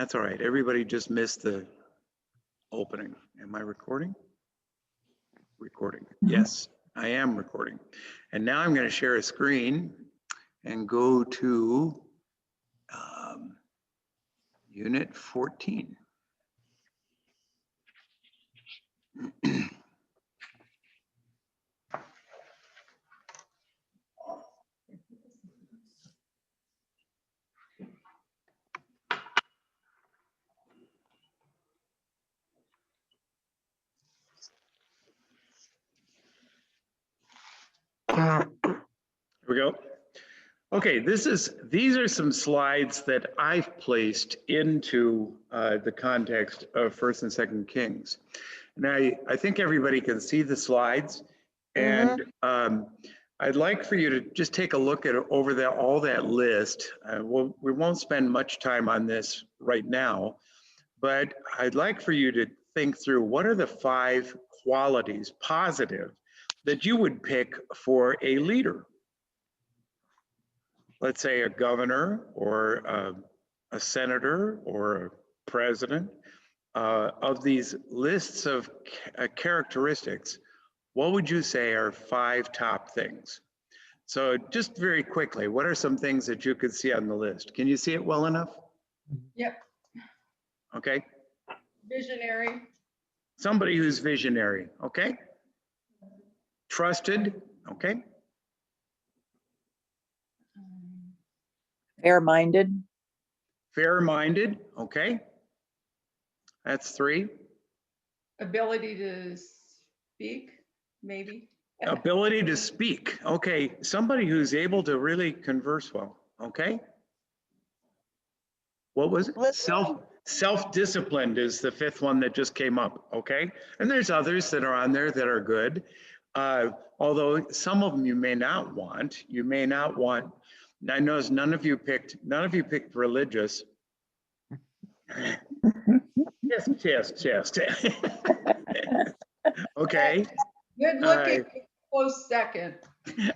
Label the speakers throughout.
Speaker 1: That's all right. Everybody just missed the opening. Am I recording? Recording. Yes, I am recording. And now I'm going to share a screen and go to Unit 14. Here we go. Okay, these are some slides that I've placed into the context of First and Second Kings. And I think everybody can see the slides. And I'd like for you to just take a look at all that list. We won't spend much time on this right now, but I'd like for you to think through what are the 5 qualities, positive, that you would pick for a leader. Let's say a governor or a senator or a president, of these lists of characteristics, what would you say are 5 top things? So just very quickly, what are some things that you could see on the list? Can you see it well enough?
Speaker 2: Yep.
Speaker 1: Okay.
Speaker 2: Visionary.
Speaker 1: Somebody who's visionary, okay? Trusted, okay?
Speaker 3: Fair-minded.
Speaker 1: Fair-minded, okay? That's 3.
Speaker 2: Ability to speak, maybe.
Speaker 1: Ability to speak, okay. Somebody who's able to really converse well, okay? What was it? Self-disciplined is the 5th one that just came up, okay? And there's others that are on there that are good. Although some of them you may not want. You may not want, I noticed none of you picked religious. Yes. Okay.
Speaker 2: Good looking, close second.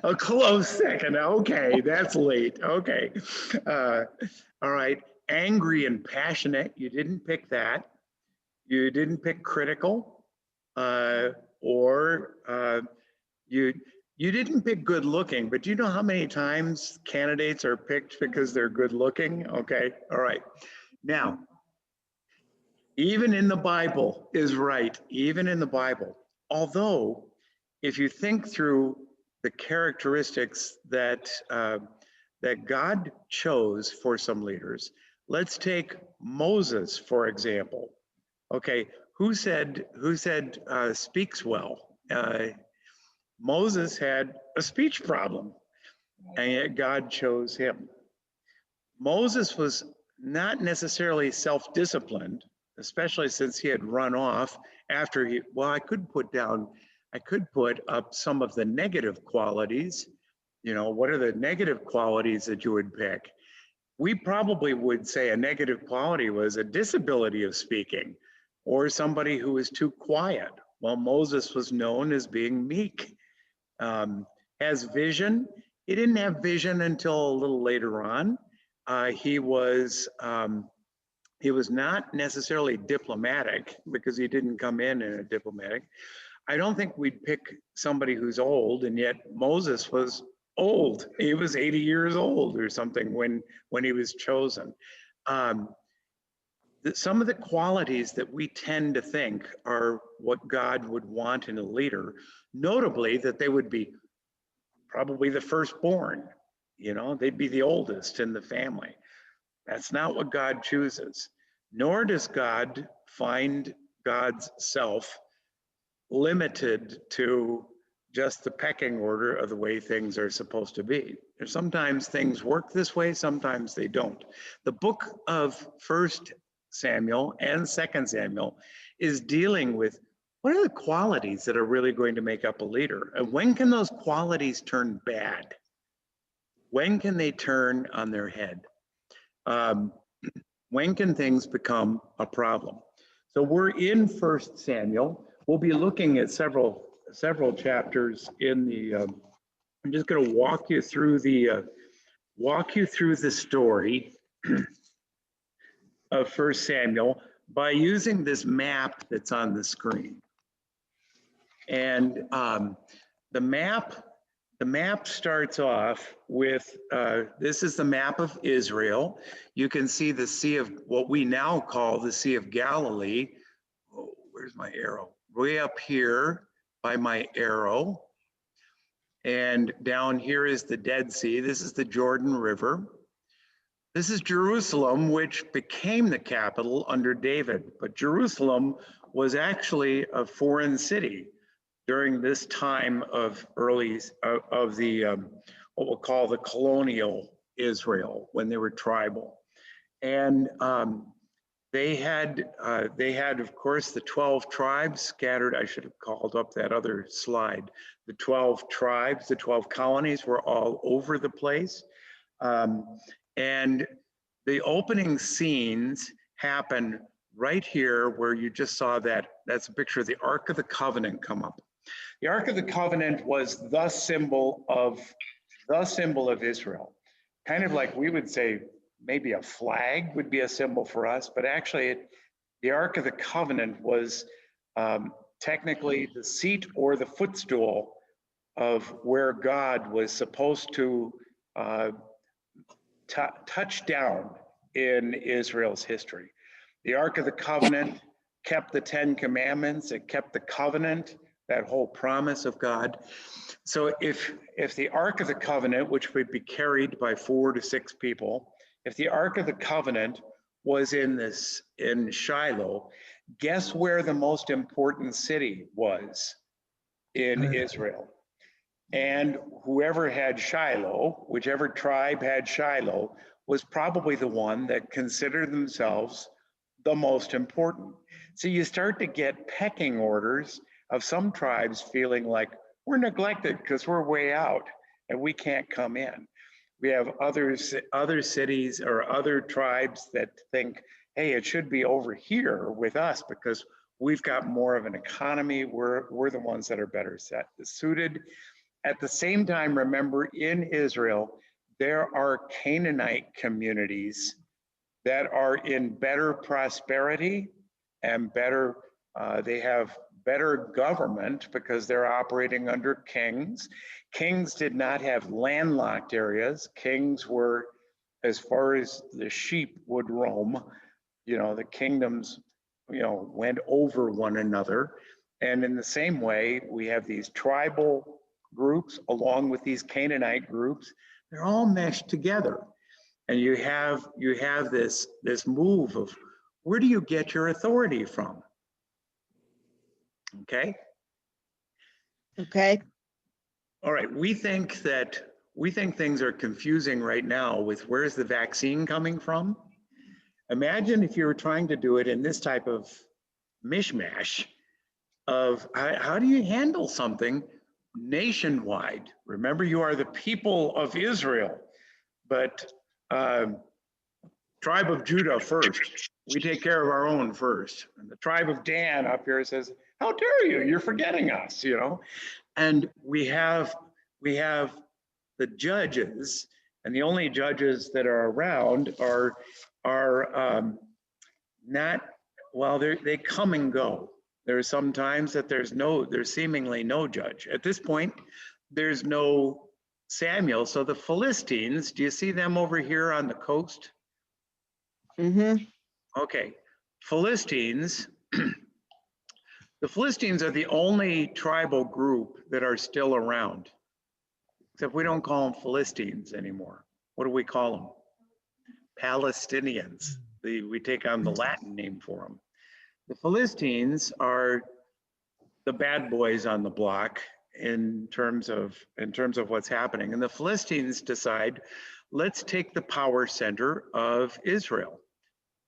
Speaker 1: A close second, okay, that's late, okay. All right, angry and passionate, you didn't pick that. You didn't pick critical, or you didn't pick good looking, but do you know how many times candidates are picked because they're good looking? Okay, all right. Now, even in the Bible is right, even in the Bible. Although, if you think through the characteristics that that God chose for some leaders, let's take Moses, for example. Okay, who said speaks well? Moses had a speech problem, and yet God chose him. Moses was not necessarily self-disciplined, especially since he had run off after I could put up some of the negative qualities. You know, what are the negative qualities that you would pick? We probably would say a negative quality was a disability of speaking or somebody who was too quiet. Well, Moses was known as being meek. Has vision. He didn't have vision until a little later on. He was not necessarily diplomatic because he didn't come in a diplomatic. I don't think we'd pick somebody who's old, and yet Moses was old. He was 80 years old or something when he was chosen. Some of the qualities that we tend to think are what God would want in a leader, notably that they would be probably the firstborn, you know, they'd be the oldest in the family. That's not what God chooses, nor does God find God's self limited to just the pecking order of the way things are supposed to be. There's sometimes things work this way, sometimes they don't. The book of 1 Samuel and 2 Samuel is dealing with what are the qualities that are really going to make up a leader? And when can those qualities turn bad? When can they turn on their head? When can things become a problem? So we're in 1 Samuel. We'll be looking at several chapters in the. I'm just going to walk you through the story of 1 Samuel by using this map that's on the screen. And the map starts off with, this is the map of Israel. You can see the Sea of, what we now call the Sea of Galilee. Oh, where's my arrow? Way up here by my arrow. And down here is the Dead Sea. This is the Jordan River. This is Jerusalem, which became the capital under David. But Jerusalem was actually a foreign city during this time of what we'll call the colonial Israel, when they were tribal. And they had, of course, the 12 tribes scattered. I should have called up that other slide. The 12 tribes, the 12 colonies were all over the place. And the opening scenes happen right here where you just saw that. That's a picture of the Ark of the Covenant come up. The Ark of the Covenant was the symbol of Israel. Kind of like we would say, maybe a flag would be a symbol for us, but actually the Ark of the Covenant was technically the seat or the footstool of where God was supposed to touch down in Israel's history. The Ark of the Covenant kept the 10 Commandments, it kept the covenant, that whole promise of God. So if the Ark of the Covenant, which would be carried by 4 to 6 people, if the Ark of the Covenant was in Shiloh, guess where the most important city was in Israel? And whoever had Shiloh, whichever tribe had Shiloh, was probably the one that considered themselves the most important. So you start to get pecking orders of some tribes feeling like we're neglected because we're way out and we can't come in. We have other cities or other tribes that think, hey, it should be over here with us because we've got more of an economy. We're the ones that are better suited. At the same time, remember, in Israel, there are Canaanite communities that are in better prosperity and better, they have better government because they're operating under kings. Kings did not have landlocked areas. Kings were, as far as the sheep would roam, the kingdoms, went over one another. And in the same way, we have these tribal groups along with these Canaanite groups. They're all meshed together. And you have this move of, where do you get your authority from? Okay.
Speaker 3: Okay.
Speaker 1: All right. We think things are confusing right now with where's the vaccine coming from? Imagine if you were trying to do it in this type of mishmash of how do you handle something nationwide? Remember, you are the people of Israel, but tribe of Judah first. We take care of our own first. And the tribe of Dan up here says, how dare you? You're forgetting us, And we have the judges, and the only judges that are around are not, well, they come and go. There are some times that there's seemingly no judge. At this point, there's no Samuel. So the Philistines, do you see them over here on the coast?
Speaker 3: Mm-hmm.
Speaker 1: Okay, Philistines, the Philistines are the only tribal group that are still around, except we don't call them Philistines anymore. What do we call them? Palestinians. We take on the Latin name for them. The Philistines are the bad boys on the block in terms of what's happening. And the Philistines decide, let's take the power center of Israel.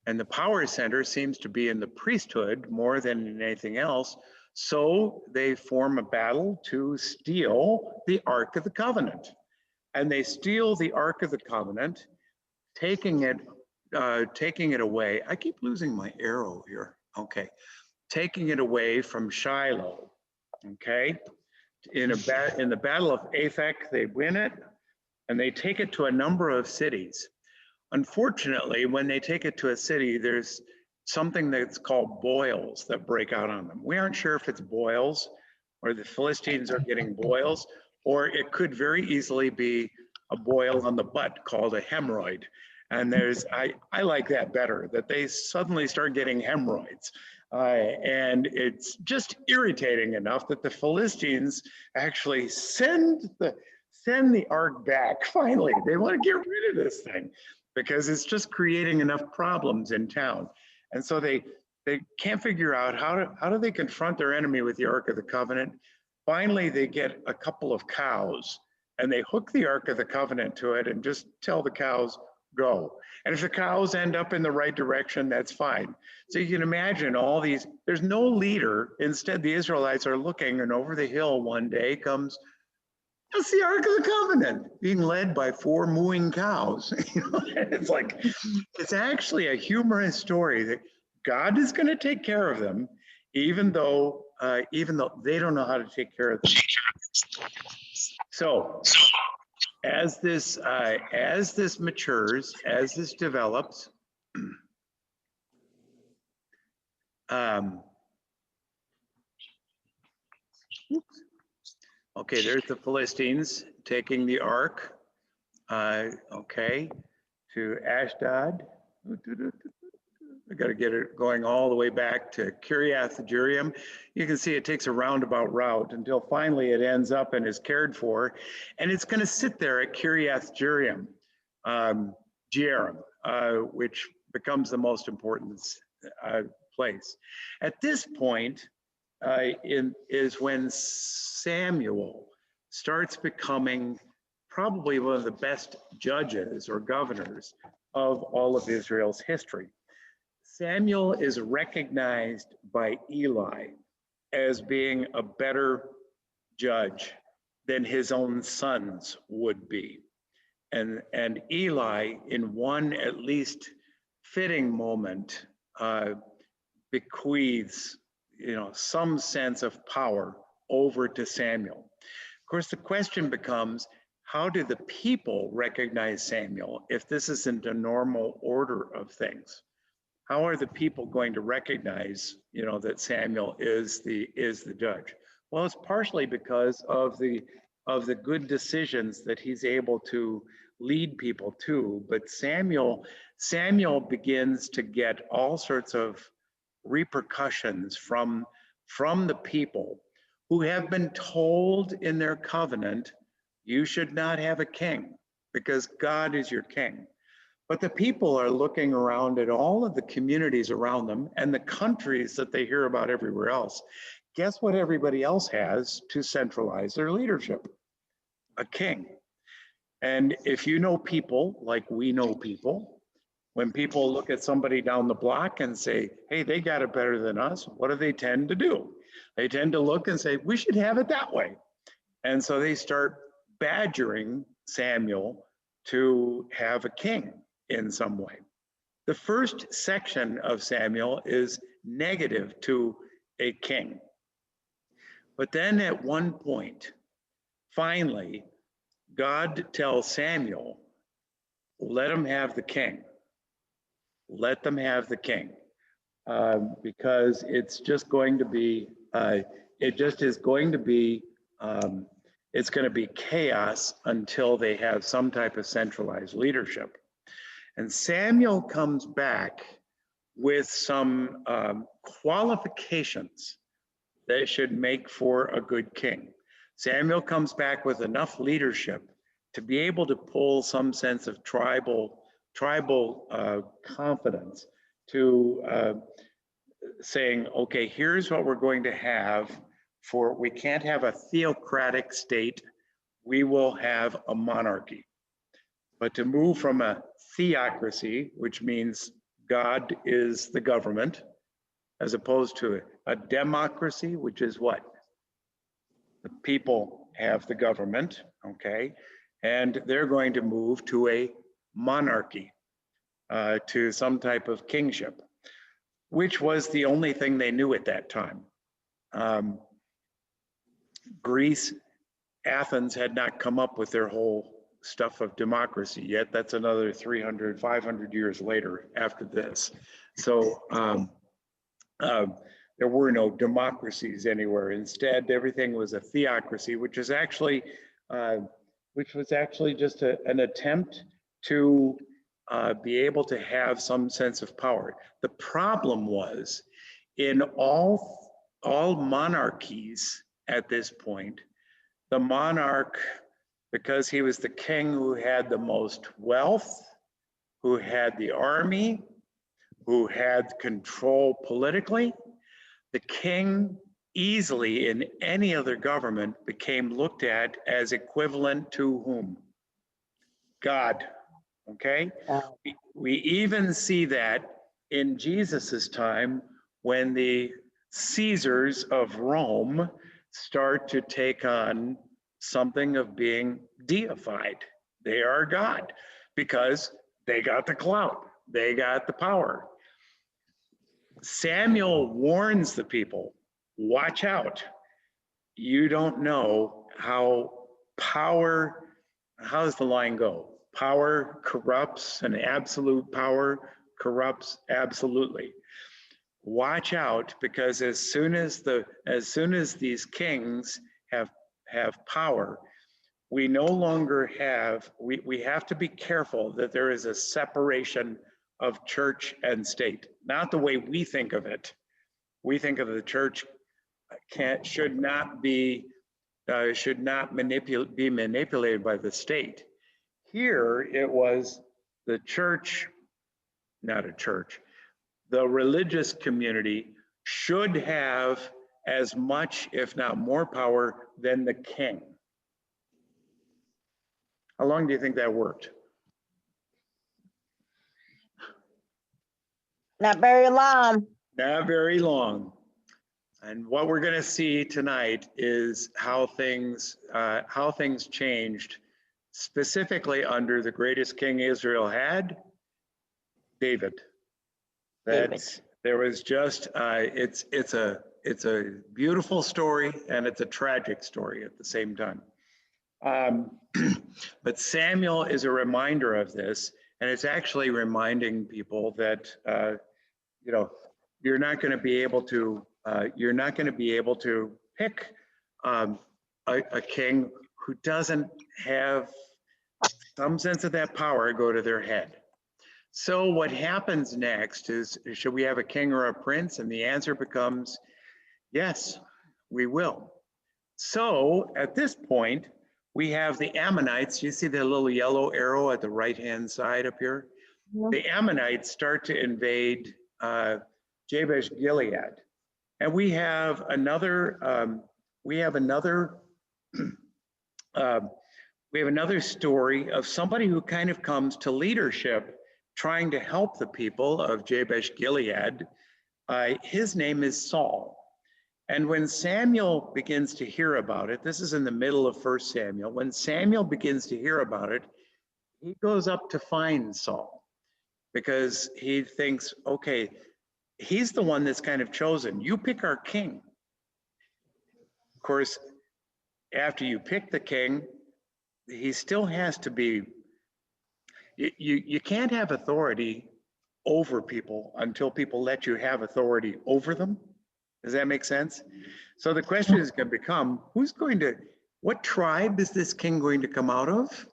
Speaker 1: And the power center seems to be in the priesthood more than in anything else. So they form a battle to steal the Ark of the Covenant. And they steal the Ark of the Covenant, taking it away. I keep losing my arrow here. Okay. Taking it away from Shiloh. Okay. In the Battle of Aphek, they win it, and they take it to a number of cities. Unfortunately, when they take it to a city, there's something that's called boils that break out on them. We aren't sure if it's boils or the Philistines are getting boils, or it could very easily be a boil on the butt called a hemorrhoid. And I like that better, that they suddenly start getting hemorrhoids. And it's just irritating enough that the Philistines actually send the ark back. Finally, they want to get rid of this thing because it's just creating enough problems in town. And so they can't figure out how do they confront their enemy with the Ark of the Covenant. Finally, they get a couple of cows and they hook the Ark of the Covenant to it and just tell the cows, go. And if the cows end up in the right direction, that's fine. So you can imagine all these, there's no leader. Instead, the Israelites are looking, and over the hill one day comes, that's the Ark of the Covenant being led by 4 mooing cows. It's like, it's actually a humorous story that God is going to take care of them, even though they don't know how to take care of them. So as this matures, as this develops, okay, there's the Philistines taking the ark, okay, to Ashdod. I got to get it going all the way back to Kiriath Jearim. You can see it takes a roundabout route until finally it ends up and is cared for. And it's going to sit there at Kiriath Jearim, which becomes the most important place. At this point is when Samuel starts becoming probably one of the best judges or governors of all of Israel's history. Samuel is recognized by Eli as being a better judge than his own sons would be. And Eli, in one at least fitting moment, bequeaths some sense of power over to Samuel. Of course, the question becomes, how do the people recognize Samuel if this isn't a normal order of things? How are the people going to recognize, that Samuel is the judge? Well, it's partially because of the good decisions that he's able to lead people to. But Samuel begins to get all sorts of repercussions from the people who have been told in their covenant, you should not have a king because God is your king. But the people are looking around at all of the communities around them and the countries that they hear about everywhere else. Guess what everybody else has to centralize their leadership? A king. And if you know people like we know people, when people look at somebody down the block and say, hey, they got it better than us, what do they tend to do? They tend to look and say, we should have it that way. And so they start badgering Samuel to have a king in some way. The first section of Samuel is negative to a king. But then at one point, finally, God tells Samuel, let him have the king. Let them have the king. Because it's just going to be, it's going to be chaos until they have some type of centralized leadership. And Samuel comes back with some qualifications that should make for a good king. Samuel comes back with enough leadership to be able to pull some sense of tribal confidence to saying, okay, here's what we're going to have we can't have a theocratic state, we will have a monarchy. But to move from a theocracy, which means God is the government, as opposed to a democracy, which is what? The people have the government, okay? And they're going to move to a monarchy, to some type of kingship, which was the only thing they knew at that time. Greece, Athens had not come up with their whole stuff of democracy yet. That's another 300, 500 years later after this. So there were no democracies anywhere. Instead, everything was a theocracy, which was actually just an attempt to be able to have some sense of power. The problem was in all monarchies at this point, the monarch, because he was the king who had the most wealth, who had the army, who had control politically, the king easily in any other government became looked at as equivalent to whom? God, okay? We even see that in Jesus's time when the Caesars of Rome start to take on something of being deified. They are God because they got the clout, they got the power. Samuel warns the people, watch out. You don't know how power, how does the line go? Power corrupts and absolute power corrupts absolutely. Watch out, because as soon as these kings have power, we no longer have, we have to be careful that there is a separation of church and state, not the way we think of it. We think of the church should not be manipulated by the state. Here it was the church, not a church, the religious community should have as much, if not more power than the king. How long do you think that worked?
Speaker 3: Not very long.
Speaker 1: Not very long. And what we're going to see tonight is how things changed, specifically under the greatest king Israel had, David. There was just it's a beautiful story and it's a tragic story at the same time. But Samuel is a reminder of this, and it's actually reminding people that you know, you're not going to be able to pick a king who doesn't have some sense of that power go to their head. So what happens next is, should we have a king or a prince? And the answer becomes, yes, we will. So at this point, we have the Ammonites. You see the little yellow arrow at the right-hand side up here?
Speaker 3: Mhm.
Speaker 1: The Ammonites start to invade Jabesh Gilead. And we have another story of somebody who kind of comes to leadership trying to help the people of Jabesh Gilead. His name is Saul. And when Samuel begins to hear about it, this is in the middle of 1 Samuel, when Samuel begins to hear about it, he goes up to find Saul because he thinks, okay, he's the one that's kind of chosen. You pick our king. Of course, after you pick the king, he still has to be, you can't have authority over people until people let you have authority over them. Does that make sense? So the question is going to become, what tribe is this king going to come out of?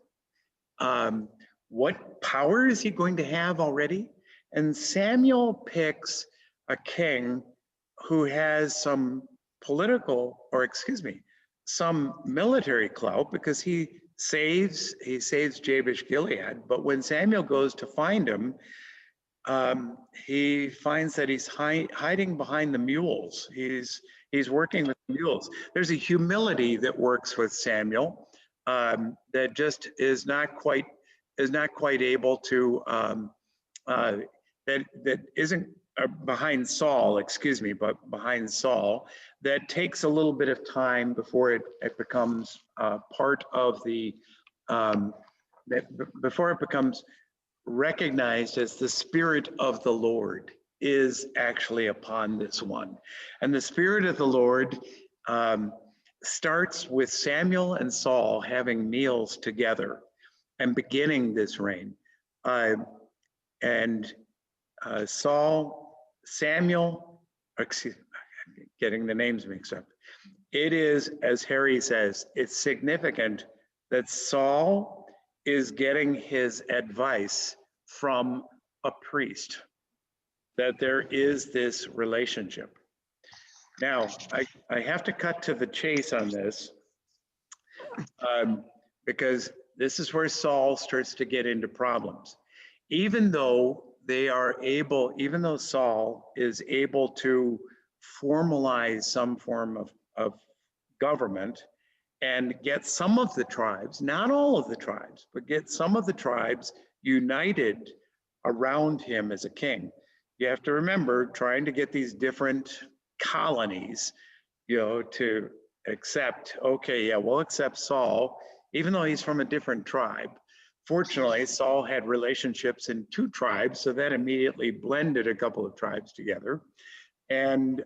Speaker 1: What power is he going to have already? And Samuel picks a king who has some some military clout, because he saves Jabesh Gilead. But when Samuel goes to find him, he finds that he's hiding behind the mules. He's working with mules. There's a humility that works with Samuel that just is not quite able to that isn't behind Saul, but behind Saul, that takes a little bit of time before it becomes part of the before it becomes recognized as the Spirit of the Lord is actually upon this one. And the Spirit of the Lord starts with Samuel and Saul having meals together. and beginning this reign. And Samuel, excuse, getting the names mixed up. It is, as Harry says, it's significant that Saul is getting his advice from a priest, that there is this relationship. Now, I have to cut to the chase on this because this is where Saul starts to get into problems. Even though Saul is able to formalize some form of government and get some of the tribes, not all of the tribes, but get some of the tribes united around him as a king. You have to remember, trying to get these different colonies, to accept, okay, yeah, we'll accept Saul, even though he's from a different tribe. Fortunately, Saul had relationships in 2 tribes, so that immediately blended a couple of tribes together. And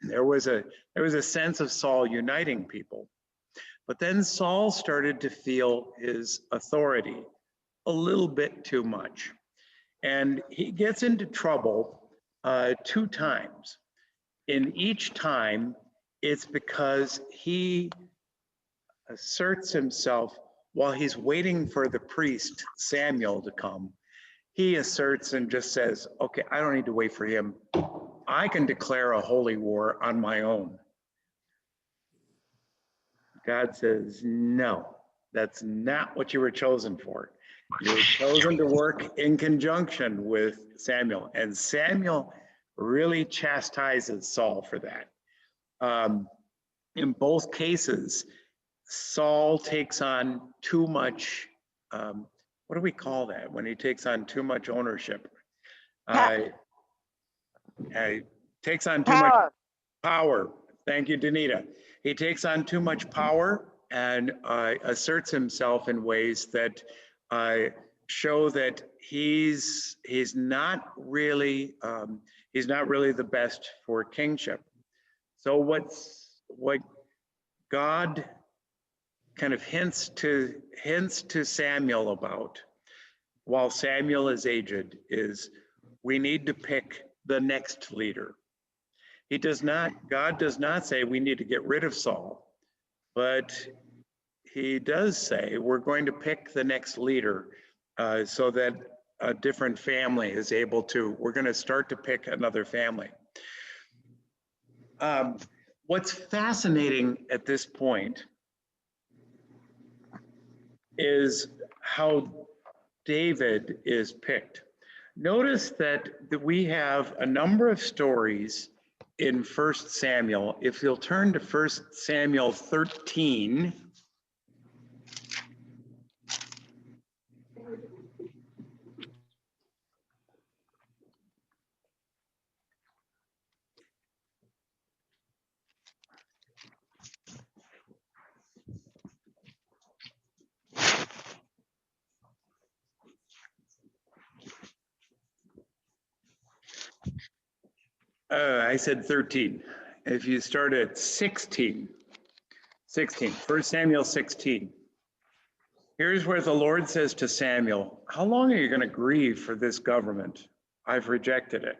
Speaker 1: there was a sense of Saul uniting people. But then Saul started to feel his authority a little bit too much. And he gets into trouble 2 times. In each time, it's because he asserts himself while he's waiting for the priest Samuel to come. He asserts and just says, okay, I don't need to wait for him. I can declare a holy war on my own. God says, no, that's not what you were chosen for. You were chosen to work in conjunction with Samuel. And Samuel really chastises Saul for that. In both cases, Saul takes on too much, what do we call that? When he takes on too much ownership. Takes on too much power. Thank you, Danita. He takes on too much power and asserts himself in ways that show that he's not really the best for kingship. So what God kind of hints to Samuel about, while Samuel is aged, is we need to pick the next leader. God does not say we need to get rid of Saul, but he does say we're going to pick the next leader so that a different family is able to, we're going to start to pick another family. What's fascinating at this point is how David is picked. Notice that we have a number of stories in 1 Samuel. If you'll turn to 1 Samuel 13. I said 13. If you start at 16, 1 Samuel 16. Here's where the Lord says to Samuel, how long are you going to grieve for this government? I've rejected it.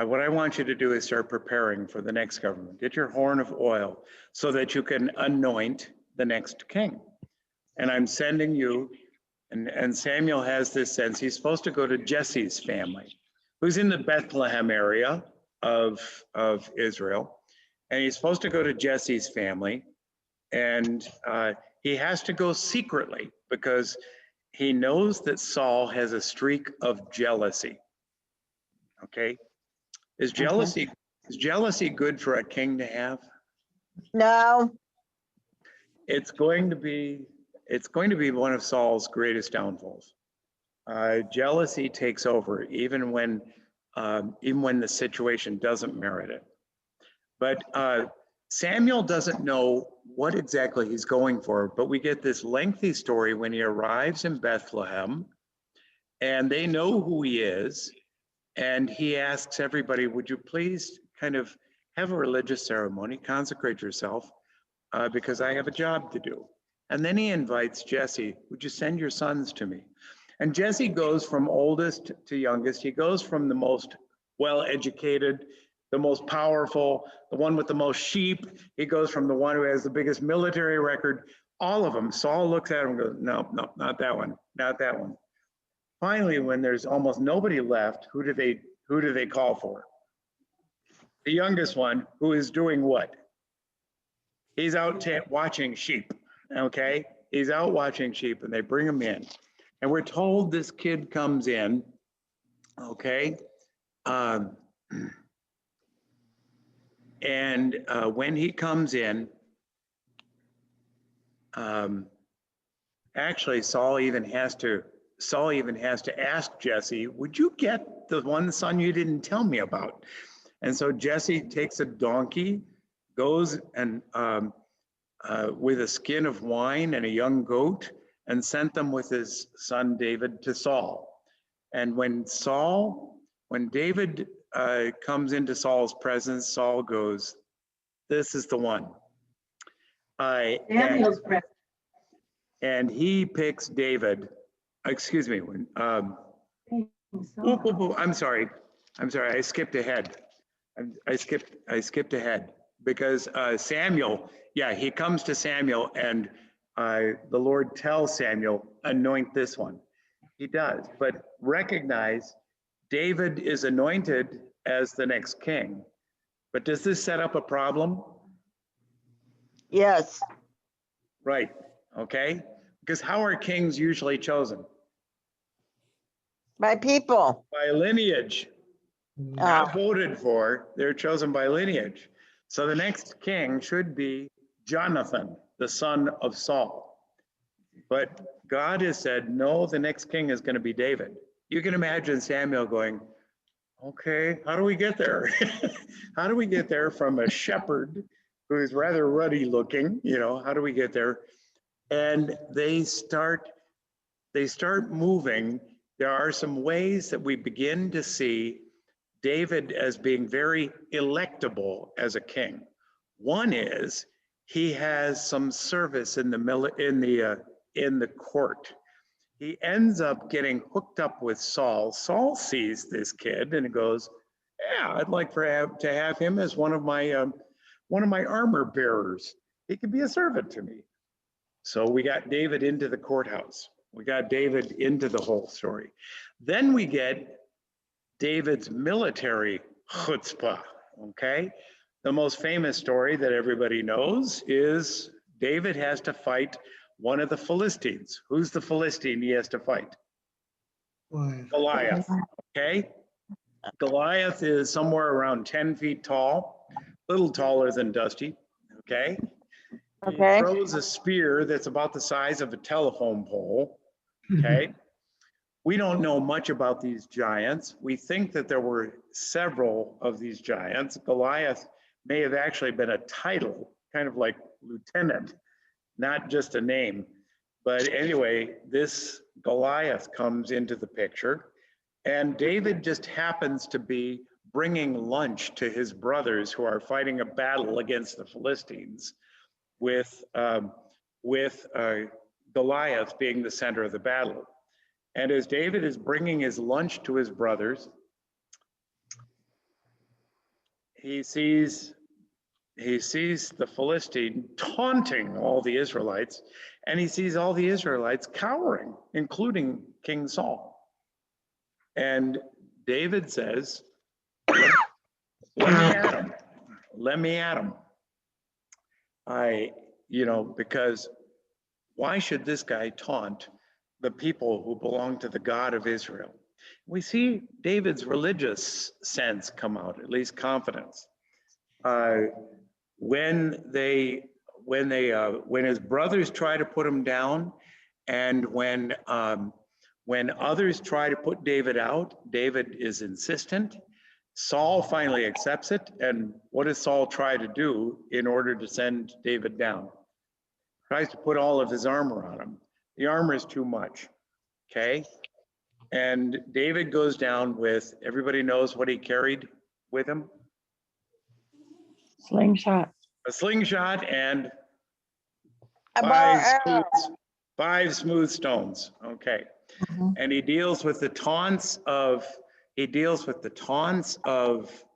Speaker 1: What I want you to do is start preparing for the next government. Get your horn of oil so that you can anoint the next king. And I'm sending you, and Samuel has this sense, he's supposed to go to Jesse's family, who's in the Bethlehem area of Israel. And he's supposed to go to Jesse's family. And he has to go secretly because he knows that Saul has a streak of jealousy. Okay? Is jealousy good for a king to have?
Speaker 3: No.
Speaker 1: It's going to be one of Saul's greatest downfalls. Jealousy takes over even when the situation doesn't merit it. But Samuel doesn't know what exactly he's going for, but we get this lengthy story when he arrives in Bethlehem, and they know who he is, and he asks everybody, would you please kind of have a religious ceremony, consecrate yourself, because I have a job to do. And then he invites Jesse, would you send your sons to me? And Jesse goes from oldest to youngest. He goes from the most well-educated, the most powerful, the one with the most sheep. He goes from the one who has the biggest military record, all of them. Saul looks at him and goes, no, no, not that one, not that one. Finally, when there's almost nobody left, who do they call for? The youngest one, who is doing what? He's out watching sheep, okay? He's out watching sheep, and they bring him in. And we're told this kid comes in, okay? When he comes in, actually, Saul even has to ask Jesse, would you get the one son you didn't tell me about? And so Jesse takes a donkey, goes and with a skin of wine and a young goat, and sent them with his son David to Saul. And when David comes into Saul's presence, Saul goes, this is the one.
Speaker 4: Samuel's present.
Speaker 1: And he picks David, excuse me, I'm sorry, I skipped ahead. I skipped ahead because Samuel, yeah, he comes to Samuel and the Lord tells Samuel, anoint this one. He does, but recognize David is anointed as the next king. But does this set up a problem?
Speaker 3: Yes.
Speaker 1: Right, okay? Because how are kings usually chosen?
Speaker 3: By people.
Speaker 1: By lineage. Not voted for, they're chosen by lineage. So the next king should be Jonathan, the son of Saul. But God has said, no, the next king is going to be David. You can imagine Samuel going, okay, how do we get there? How do we get there from a shepherd who's rather ruddy looking, how do we get there? And they start moving. There are some ways that we begin to see David as being very electable as a king. One is he has some service in the court. He ends up getting hooked up with Saul. Saul sees this kid and goes, yeah, I'd like to have him as one of my armor bearers. He could be a servant to me. So we got David into the courthouse. We got David into the whole story. Then we get David's military chutzpah, okay? The most famous story that everybody knows is David has to fight one of the Philistines. Who's the Philistine he has to fight? Goliath, okay? Goliath is somewhere around 10 feet tall, a little taller than Dusty, okay?
Speaker 3: Okay.
Speaker 1: He throws a spear that's about the size of a telephone pole, okay? We don't know much about these giants. We think that there were several of these giants. Goliath may have actually been a title, kind of like lieutenant, not just a name. But anyway, this Goliath comes into the picture, and David just happens to be bringing lunch to his brothers who are fighting a battle against the Philistines with Goliath being the center of the battle. And as David is bringing his lunch to his brothers, he sees the Philistine taunting all the Israelites, and he sees all the Israelites cowering, including King Saul. And David says, let me at him. Let me at him. Because why should this guy taunt the people who belong to the God of Israel? We see David's religious sense come out, at least confidence. When his brothers try to put him down, and when others try to put David out, David is insistent. Saul finally accepts it, and what does Saul try to do in order to send David down? Tries to put all of his armor on him. The armor is too much, okay? And David goes down with, everybody knows what he carried with him?
Speaker 4: Slingshot.
Speaker 1: A slingshot and
Speaker 3: About,
Speaker 1: five smooth stones. Okay.
Speaker 3: Mhm.
Speaker 1: And he deals with the taunts of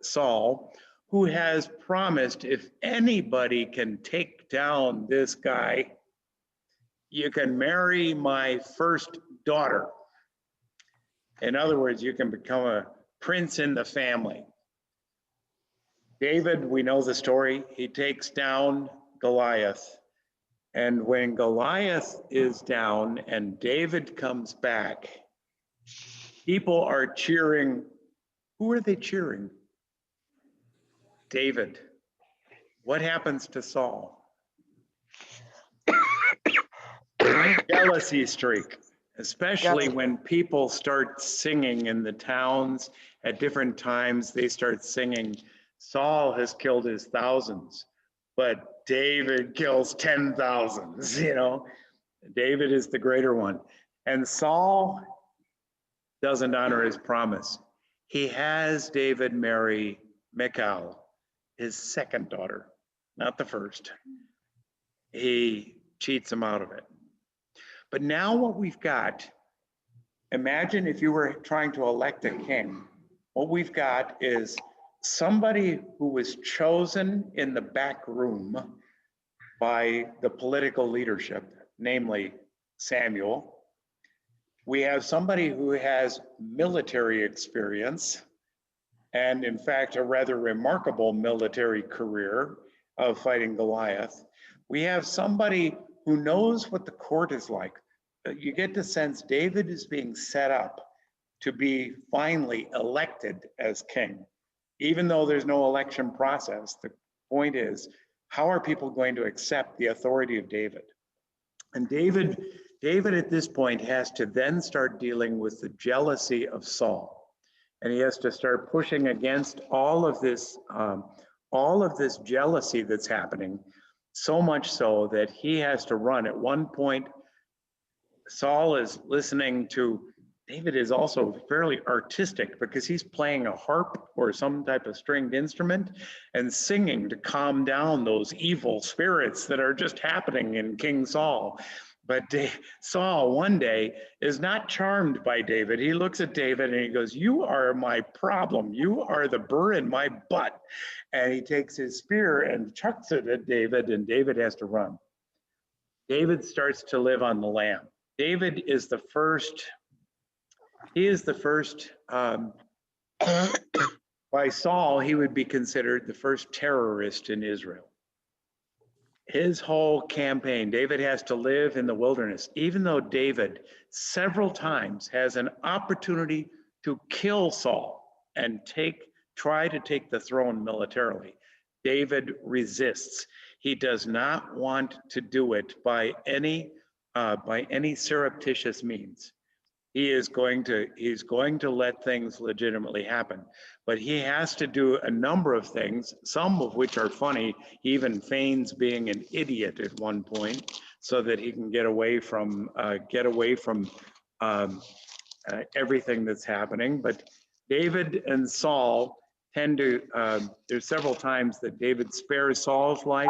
Speaker 1: Saul, who has promised, if anybody can take down this guy, you can marry my first daughter. In other words, you can become a prince in the family. David, we know the story. He takes down Goliath. And when Goliath is down and David comes back, people are cheering. Who are they cheering? David. What happens to Saul? Jealousy streak, especially when people start singing in the towns at different times. They start singing, Saul has killed his thousands, but David kills 10,000s, you know. David is the greater one. And Saul doesn't honor his promise. He has David marry Michal, his second daughter, not the first. He cheats him out of it. But now what we've got, imagine if you were trying to elect a king. What we've got is somebody who was chosen in the back room by the political leadership, namely Samuel. We have somebody who has military experience, and in fact, a rather remarkable military career of fighting Goliath. We have somebody who knows what the court is like. You get the sense David is being set up to be finally elected as king. Even though there's no election process, the point is, how are people going to accept the authority of David? And David at this point has to then start dealing with the jealousy of Saul. And he has to start pushing against all of this jealousy that's happening, so much so that he has to run. At one point, Saul is listening to, David is also fairly artistic because he's playing a harp or some type of stringed instrument and singing to calm down those evil spirits that are just happening in King Saul. But Saul one day is not charmed by David. He looks at David and he goes, you are my problem. You are the burr in my butt. And he takes his spear and chucks it at David, and David has to run. David starts to live on the lam. David is the first, by Saul, he would be considered the first terrorist in Israel. His whole campaign, David has to live in the wilderness, even though David several times has an opportunity to kill Saul and try to take the throne militarily. David resists. He does not want to do it by any surreptitious means. He's going to let things legitimately happen, but he has to do a number of things, some of which are funny. He even feigns being an idiot at one point so that he can get away from everything that's happening. But David and Saul tend to, there's several times that David spares Saul's life.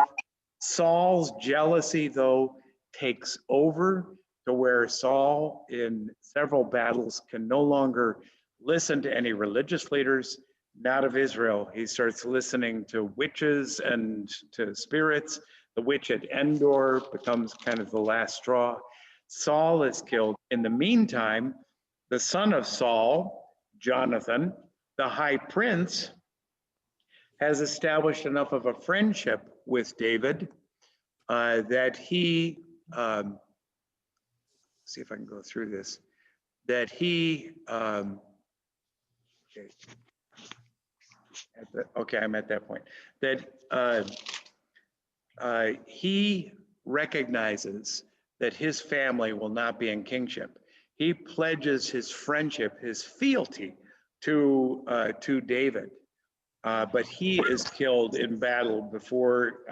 Speaker 1: Saul's jealousy, though, takes over to where Saul, in several battles, can no longer listen to any religious leaders, not of Israel. He starts listening to witches and to spirits. The witch at Endor becomes kind of the last straw. Saul is killed. In the meantime, the son of Saul, Jonathan, the high prince, has established enough of a friendship with David that he, see if I can go through this, that he, okay, I'm at that point, that he recognizes that his family will not be in kingship. He pledges his friendship, his fealty to David. But he is killed in battle before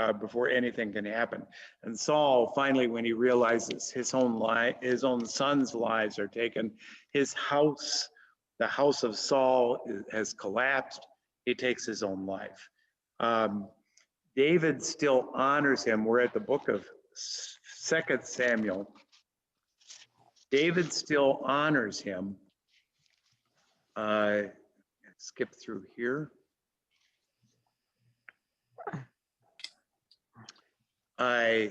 Speaker 1: anything can happen. And Saul, finally, when he realizes his own son's lives are taken, his house, the house of Saul, has collapsed. He takes his own life. David still honors him. We're at the book of 2 Samuel, David still honors him. Skip through here. By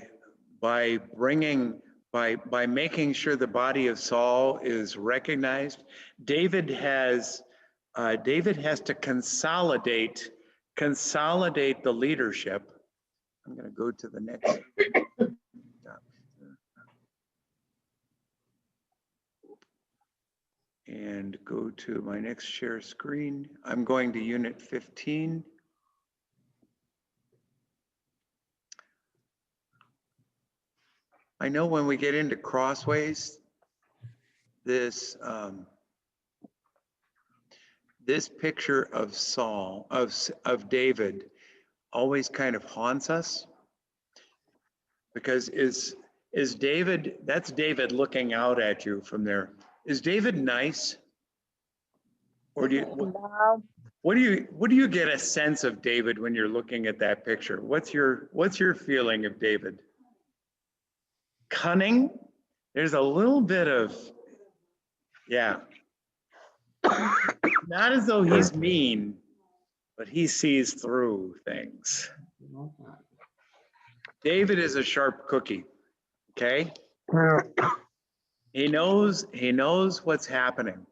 Speaker 1: making sure the body of Saul is recognized, David has to consolidate the leadership. I'm going to go to the next. And go to my next share screen. I'm going to unit 15. I know when we get into Crossways, this picture of Saul, of David, always kind of haunts us, because is David, that's David looking out at you from there. Is David nice? Or do you,
Speaker 3: No.
Speaker 1: what do you get a sense of David when you're looking at that picture? What's your feeling of David? Cunning? There's a little bit of, yeah. Not as though he's mean, but he sees through things. David is a sharp cookie, okay? He knows what's happening.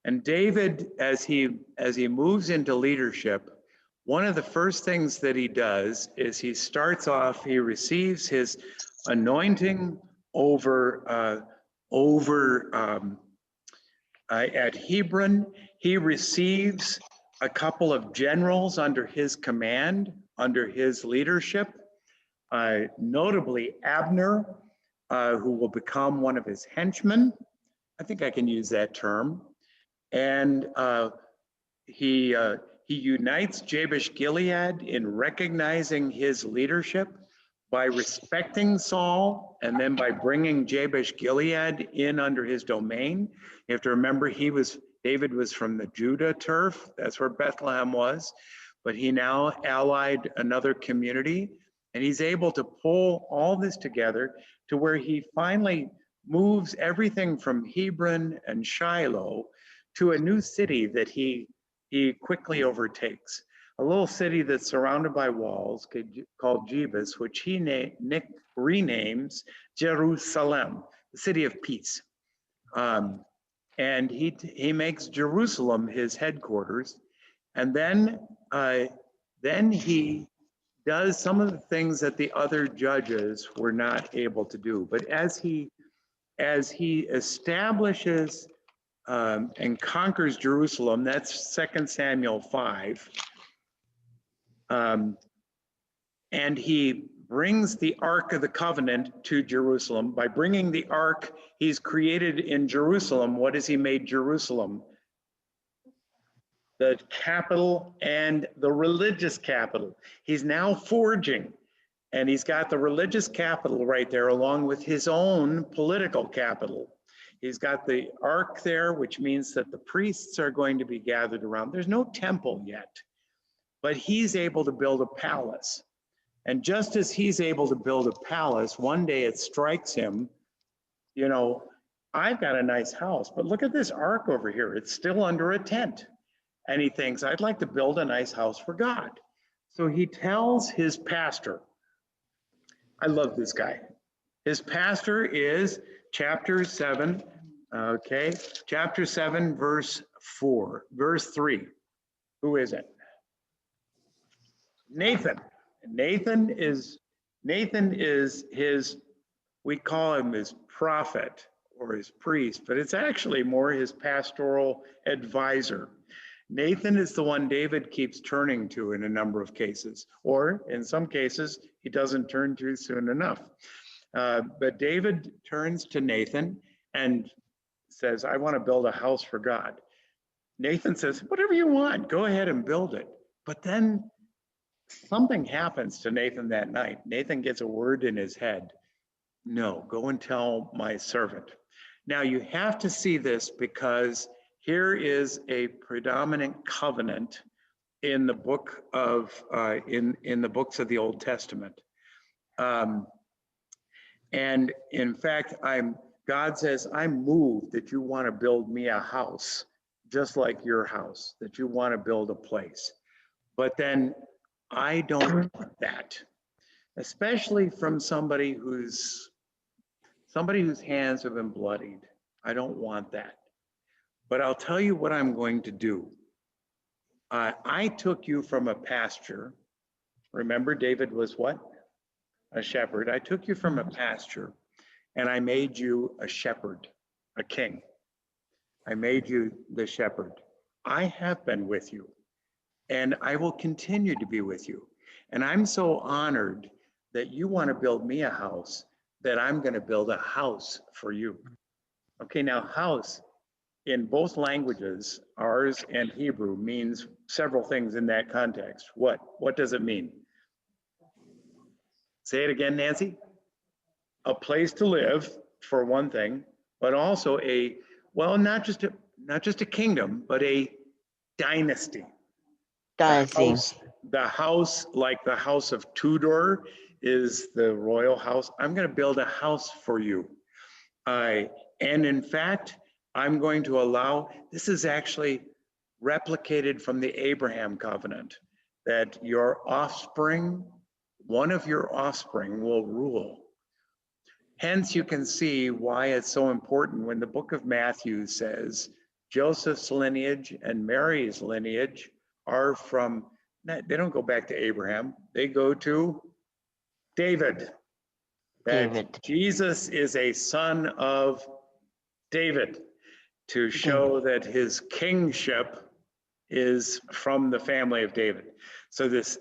Speaker 1: And David, as he moves into leadership, one of the first things that he does is he starts off, he receives his anointing at Hebron. He receives a couple of generals under his command, under his leadership, notably Abner, who will become one of his henchmen. I think I can use that term. And he unites Jabesh Gilead in recognizing his leadership by respecting Saul, and then by bringing Jabesh Gilead in under his domain. You have to remember, David was from the Judah turf. That's where Bethlehem was, but he now allied another community, and he's able to pull all this together to where he finally moves everything from Hebron and Shiloh to a new city that he quickly overtakes. A little city that's surrounded by walls called Jebus, which he renames Jerusalem, the city of peace. And he makes Jerusalem his headquarters. And then he does some of the things that the other judges were not able to do. But as he establishes and conquers Jerusalem, that's 2 Samuel 5. And he brings the Ark of the Covenant to Jerusalem. By bringing the Ark, he's created in Jerusalem. What has he made Jerusalem? The capital and the religious capital. He's now forging, and he's got the religious capital right there along with his own political capital. He's got the Ark there, which means that the priests are going to be gathered around. There's no temple yet, but he's able to build a palace. And just as he's able to build a palace, one day it strikes him, you know, I've got a nice house, but look at this Ark over here. It's still under a tent. And he thinks, I'd like to build a nice house for God. So he tells his pastor, I love this guy. His pastor is chapter 7, okay? Chapter 7, verse 3. Who is it? Nathan. Nathan is his, we call him his prophet or his priest, but it's actually more his pastoral advisor. Nathan is the one David keeps turning to in a number of cases, or in some cases, he doesn't turn to soon enough. But David turns to Nathan and says, I want to build a house for God. Nathan says, whatever you want, go ahead and build it. But then something happens to Nathan that night. Nathan gets a word in his head. No, go and tell my servant. Now you have to see this, because here is a predominant covenant in the book of in the books of the Old Testament. And in fact, God says, I'm moved that you want to build me a house, just like your house, that you want to build a place. But then I don't want that, especially from somebody whose hands have been bloodied. I don't want that. But I'll tell you what I'm going to do. I took you from a pasture. Remember, David was what? A shepherd. I took you from a pasture and I made you a shepherd, a king. I made you the shepherd. I have been with you and I will continue to be with you. And I'm so honored that you want to build me a house, that I'm going to build a house for you. Okay, now house in both languages, ours and Hebrew, means several things in that context. What does it mean? Say it again, Nancy. A place to live, for one thing, but also not just a kingdom, but a dynasty.
Speaker 3: Dynasty.
Speaker 1: The house, like the house of Tudor, is the royal house. I'm going to build a house for you. And in fact, I'm going to allow, this is actually replicated from the Abraham covenant, that your offspring, one of your offspring will rule. Hence, you can see why it's so important when the book of Matthew says Joseph's lineage and Mary's lineage are from, they don't go back to Abraham, they go to David. That
Speaker 3: David.
Speaker 1: Jesus is a son of David, to show that his kingship is from the family of David. So this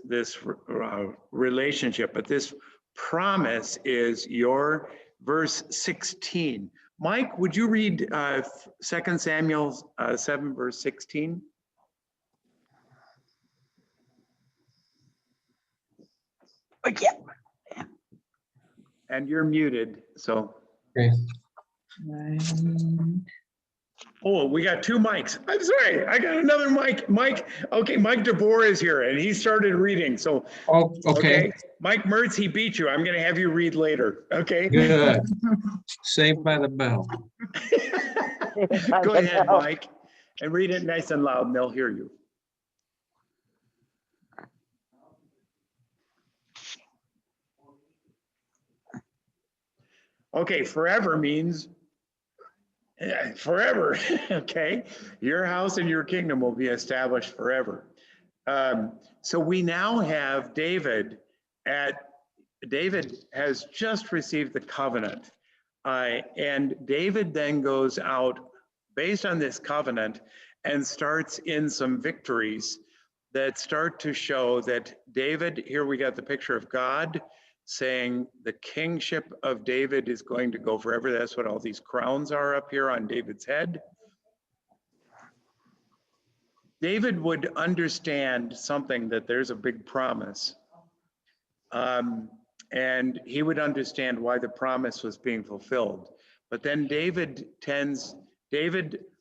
Speaker 1: relationship, but this promise is your verse 16. Mike, would you read 2 Samuel 7, verse 16?
Speaker 3: Oh, yeah.
Speaker 1: And you're muted, so.
Speaker 4: Okay.
Speaker 1: Oh, we got two mics. I'm sorry, I got another mic. Mike, okay, Mike DeBoer is here and he started reading, so.
Speaker 4: Oh, okay,
Speaker 1: Mike Mertz, he beat you. I'm gonna have you read later, okay?
Speaker 4: good. Saved by the bell.
Speaker 1: Go ahead, Mike, and read it nice and loud and they'll hear you. Okay, forever means forever, okay? Your house and your kingdom will be established forever. So we now have David has just received the covenant. And David then goes out based on this covenant and starts in some victories that start to show that David, here we got the picture of God saying the kingship of David is going to go forever. That's what all these crowns are up here on David's head. David would understand something, that there's a big promise. And he would understand why the promise was being fulfilled. But then David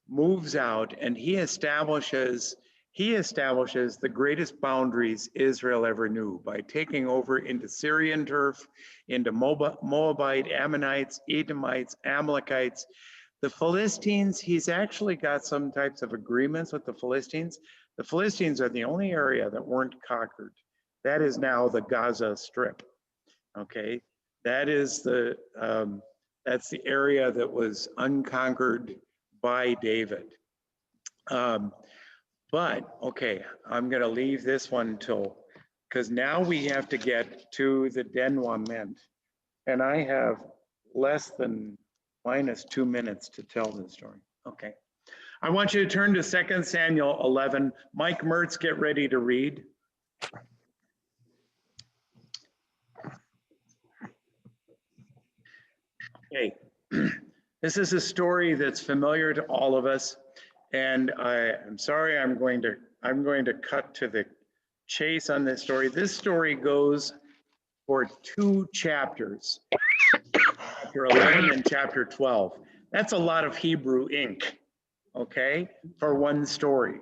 Speaker 1: moves out and he establishes the greatest boundaries Israel ever knew by taking over into Syrian turf, into Moabite, Ammonites, Edomites, Amalekites. The Philistines, he's actually got some types of agreements with the Philistines. The Philistines are the only area that weren't conquered. That is now the Gaza Strip. Okay, that is that's the area that was unconquered by David. But okay, I'm gonna leave this one because now we have to get to the denouement. And I have less than -2 minutes to tell this story. Okay, I want you to turn to 2 Samuel 11. Mike Mertz, get ready to read. Okay, this is a story that's familiar to all of us, and I'm sorry, I'm going to cut to the chase on this story. This story goes for 2 chapters, chapter 11 and chapter 12. That's a lot of Hebrew ink, okay, for one story.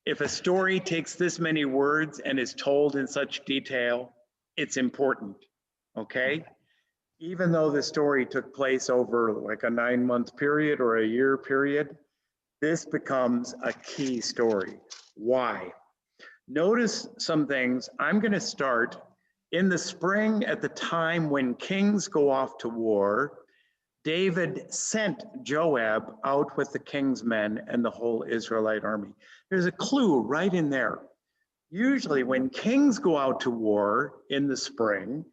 Speaker 1: If a story takes this many words and is told in such detail, it's important, okay? even though the story took place over like a 9-month period or a year period, this becomes a key story. Why? Notice some things. I'm going to start in the spring at the time when kings go off to war. David sent Joab out with the king's men and the whole Israelite army. There's a clue right in there. Usually when kings go out to war in the spring,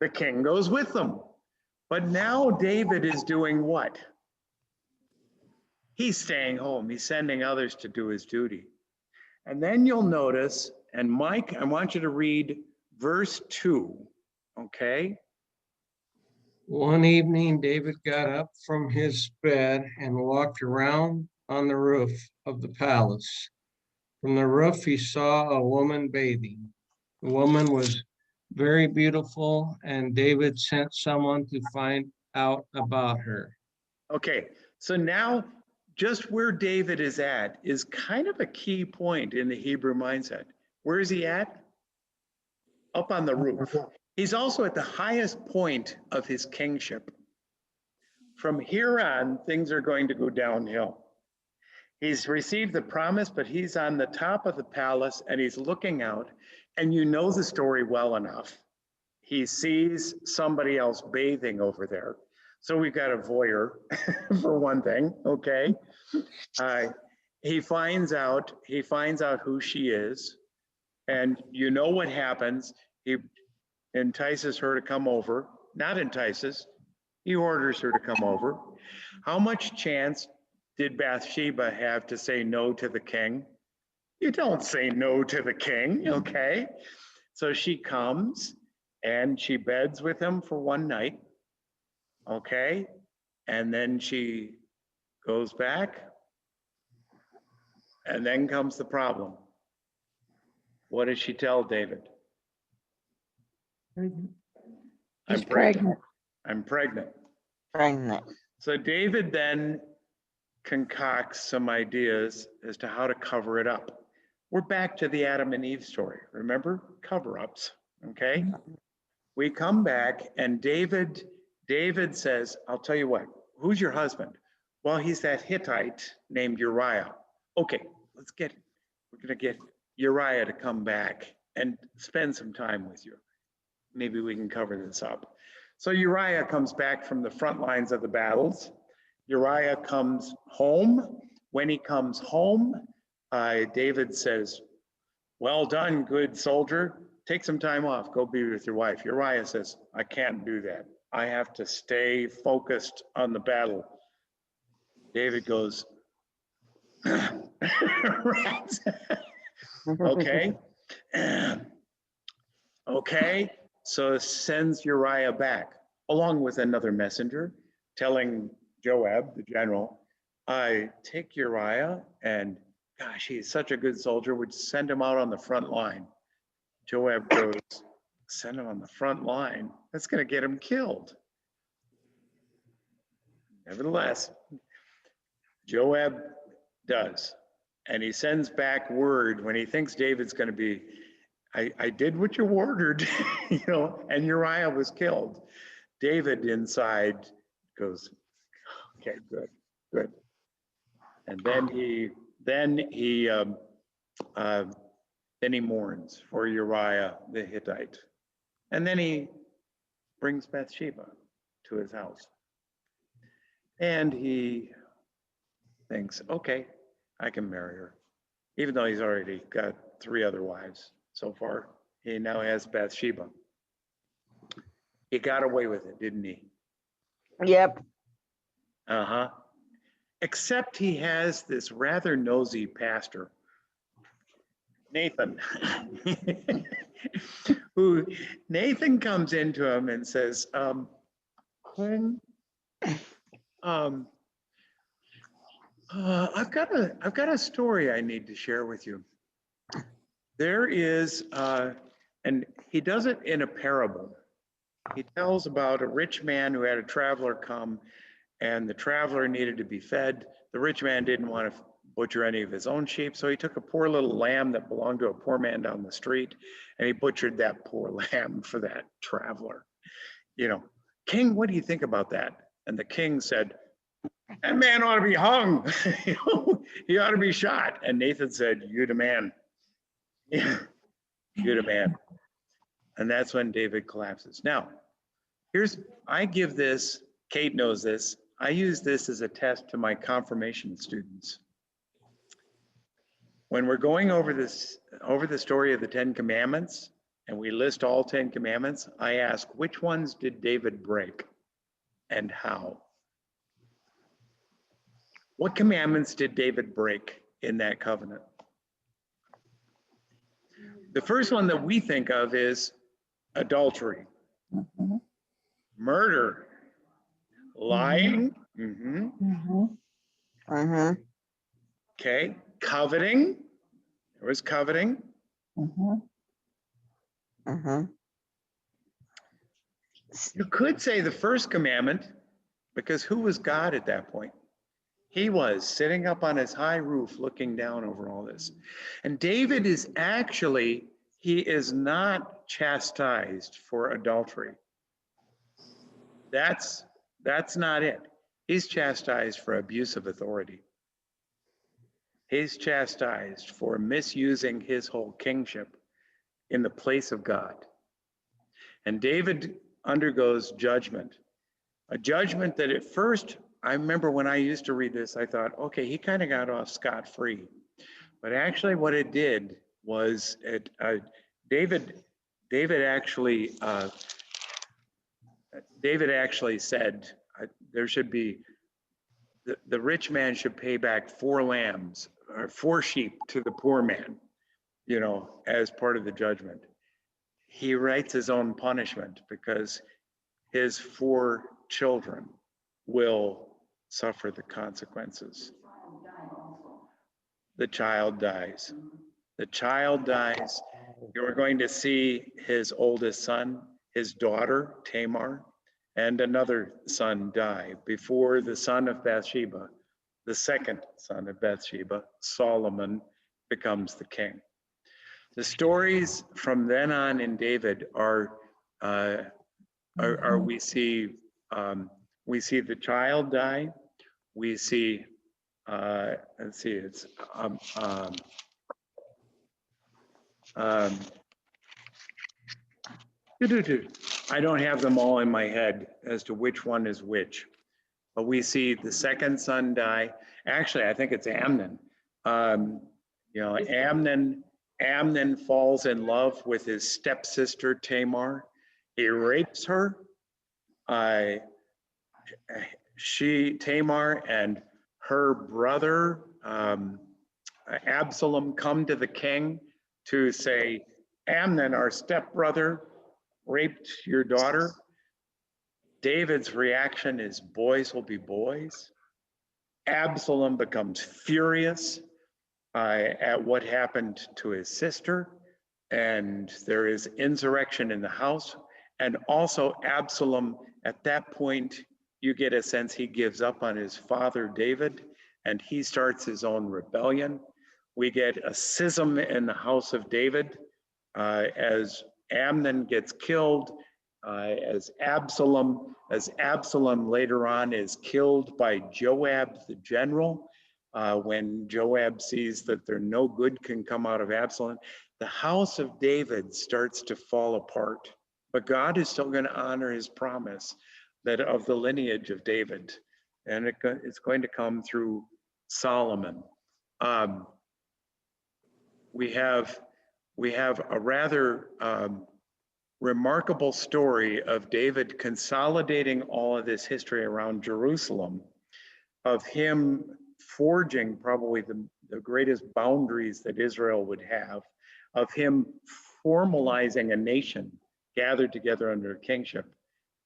Speaker 1: the king goes with them. But now David is doing what? He's staying home. He's sending others to do his duty. And then you'll notice, and Mike, I want you to read verse 2, okay?
Speaker 4: One evening, David got up from his bed and walked around on the roof of the palace. From the roof, he saw a woman bathing. The woman was very beautiful, and David sent someone to find out about her.
Speaker 1: Okay, so now just where David is at is kind of a key point in the Hebrew mindset. Where is he at? Up on the roof. He's also at the highest point of his kingship. From here on, things are going to go downhill. He's received the promise, but he's on the top of the palace and he's looking out, and you know the story well enough. He sees somebody else bathing over there. So we've got a voyeur for one thing, okay? He finds out who she is, and you know what happens. He entices her to come over, not entices, he orders her to come over. How much chance did Bathsheba have to say no to the king? You don't say no to the king, okay? So she comes and she beds with him for one night, okay? And then she goes back, and then comes the problem. What does she tell David?
Speaker 5: She's pregnant.
Speaker 1: I'm pregnant.
Speaker 3: Pregnant.
Speaker 1: So David then concocts some ideas as to how to cover it up. We're back to the Adam and Eve story. Remember? Cover-ups, okay? We come back and David says, I'll tell you what, who's your husband? Well, he's that Hittite named Uriah. Okay, we're gonna get Uriah to come back and spend some time with you. Maybe we can cover this up. So Uriah comes back from the front lines of the battles. Uriah comes home. When he comes home, David says, well done, good soldier. Take some time off, go be with your wife. Uriah says, I can't do that. I have to stay focused on the battle. David goes, right. Okay. Okay. So sends Uriah back along with another messenger telling Joab, the general, I take Uriah and gosh, he's such a good soldier, would send him out on the front line. Joab goes, send him on the front line. That's going to get him killed. Nevertheless, Joab does. And he sends back word when he thinks David's going to be, I did what you ordered, you know, and Uriah was killed. David inside goes, okay, good. And then he mourns for Uriah the Hittite. And then he brings Bathsheba to his house. And he thinks, okay, I can marry her. Even though he's already got 3 other wives so far, he now has Bathsheba. He got away with it, didn't he?
Speaker 3: Yep.
Speaker 1: Uh-huh. Except he has this rather nosy pastor, Nathan, who Nathan comes into him and says, Quinn, I've got a story I need to share with you. There is, and he does it in a parable. He tells about a rich man who had a traveler come, and the traveler needed to be fed. The rich man didn't want to butcher any of his own sheep, so he took a poor little lamb that belonged to a poor man down the street, and he butchered that poor lamb for that traveler. You know, King, what do you think about that? And the king said, that man ought to be hung. He ought to be shot. And Nathan said, you the man. Yeah, you the man. And that's when David collapses. Now, I give this, Kate knows this, I use this as a test to my confirmation students. When we're going over the story of the 10 Commandments, and we list all 10 commandments, I ask, which ones did David break and how? What commandments did David break in that covenant? The first one that we think of is adultery,
Speaker 5: Mhm.
Speaker 1: murder, lying,
Speaker 3: Mm-hmm.
Speaker 1: okay, coveting, there was coveting,
Speaker 5: Mhm.
Speaker 3: Mm-hmm.
Speaker 1: you could say the first commandment, because who was God at that point? He was sitting up on his high roof looking down over all this. And David is actually, he is not chastised for adultery. That's not it. He's chastised for abuse of authority. He's chastised for misusing his whole kingship in the place of God. And David undergoes judgment, a judgment that at first, I remember when I used to read this, I thought, okay, he kind of got off scot-free. But actually what it did was David actually said there should be, the rich man should pay back 4 lambs or 4 sheep to the poor man, you know, as part of the judgment. He writes his own punishment because his 4 children will suffer the consequences. The child dies. The child dies. You're going to see his oldest son, his daughter, Tamar, and another son die before the son of Bathsheba, the second son of Bathsheba, Solomon, becomes the king. The stories from then on in David are we see the child die. We see, let's see, it's I don't have them all in my head as to which one is which, but we see the second son die. Actually, I think it's Amnon. You know, Amnon falls in love with his stepsister Tamar. He rapes her. Tamar and her brother Absalom come to the king to say, Amnon, our stepbrother, raped your daughter. David's reaction is, boys will be boys. Absalom becomes furious at what happened to his sister, and there is insurrection in the house. And also Absalom, at that point, you get a sense he gives up on his father David, and he starts his own rebellion. We get a schism in the house of David as Amnon gets killed, as Absalom later on is killed by Joab the general. When Joab sees that no good can come out of Absalom, the house of David starts to fall apart. But God is still going to honor his promise that of the lineage of David, and it's going to come through Solomon. We have a rather remarkable story of David consolidating all of this history around Jerusalem, of him forging probably the greatest boundaries that Israel would have, of him formalizing a nation gathered together under a kingship.